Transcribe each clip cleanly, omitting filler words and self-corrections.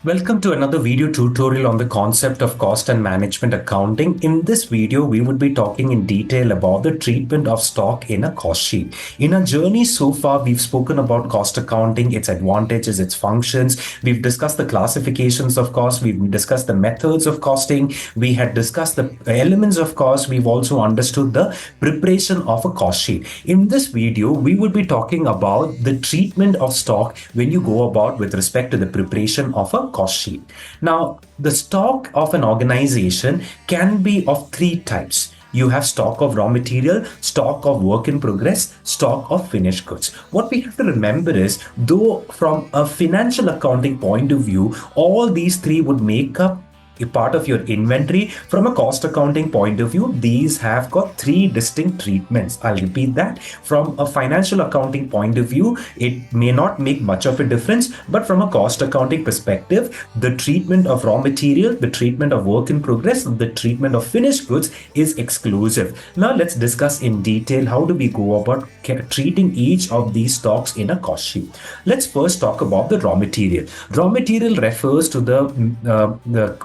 Welcome to another video tutorial on the concept of cost and management accounting. In this video, we would be talking in detail about the treatment of stock in a cost sheet. In our journey so far, we've spoken about cost accounting, its advantages, its functions. We've discussed the classifications of cost. We've discussed the methods of costing. We had discussed the elements of cost. We've also understood the preparation of a cost sheet. In this video, we will be talking about the treatment of stock when you go about with respect to the preparation of a cost sheet. Now, the stock of an organization can be of three types. You have stock of raw material, stock of work in progress, stock of finished goods. What we have to remember is, though from a financial accounting point of view, all these three would make up a part of your inventory. From a cost accounting point of view, these have got three distinct treatments. I'll repeat that. From a financial accounting point of view, it may not make much of a difference, but from a cost accounting perspective, the treatment of raw material, the treatment of work in progress, the treatment of finished goods is exclusive. Now let's discuss in detail how do we go about treating each of these stocks in a cost sheet. Let's first talk about the raw material. Raw material refers to the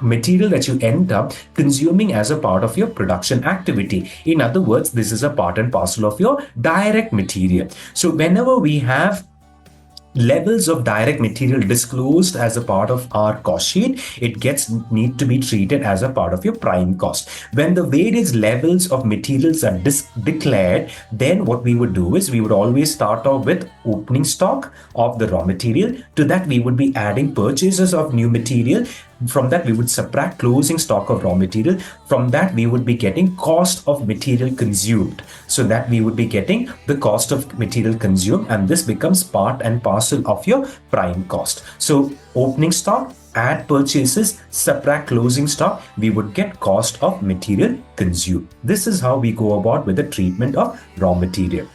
material that you end up consuming as a part of your production activity. In other words, this is a part and parcel of your direct material. So whenever we have levels of direct material disclosed as a part of our cost sheet, it need to be treated as a part of your prime cost. When the various levels of materials are declared, then what we would do is we would always start off with opening stock of the raw material. To that, we would be adding purchases of new material. From that, we would subtract closing stock of raw material. From that, we would be getting cost of material consumed. So that we would be getting the cost of material consumed, and this becomes part and parcel of your prime cost. So opening stock, add purchases, subtract closing stock, we would get cost of material consumed. This is how we go about with the treatment of raw material.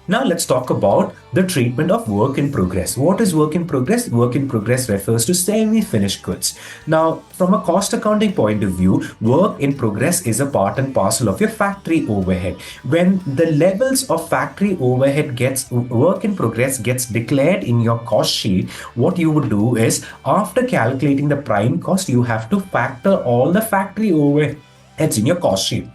Now let's talk about the treatment of work in progress. What is work in progress? Work in progress refers to semi-finished goods. Now, from a cost accounting point of view, work in progress is a part and parcel of your factory overhead. When the levels of factory overhead work in progress gets declared in your cost sheet, what you would do is, after calculating the prime cost, you have to factor all the factory overheads in your cost sheet.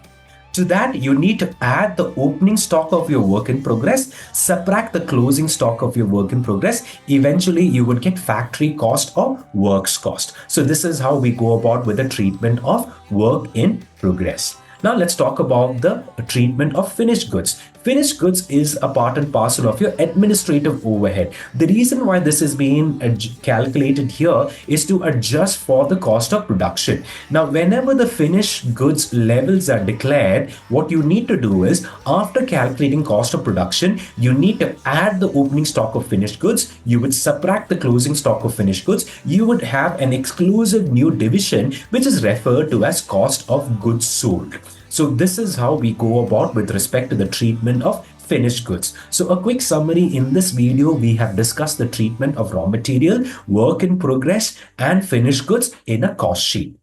To that, you need to add the opening stock of your work in progress, subtract the closing stock of your work in progress. Eventually, you would get factory cost or works cost. So this is how we go about with the treatment of work in progress. Now let's talk about the treatment of finished goods. Finished goods is a part and parcel of your administrative overhead. The reason why this is being calculated here is to adjust for the cost of production. Now, whenever the finished goods levels are declared, what you need to do is, after calculating cost of production, you need to add the opening stock of finished goods. You would subtract the closing stock of finished goods. You would have an exclusive new division, which is referred to as cost of goods sold. So this is how we go about with respect to the treatment of finished goods. So a quick summary: in this video, we have discussed the treatment of raw material, work in progress, and finished goods in a cost sheet.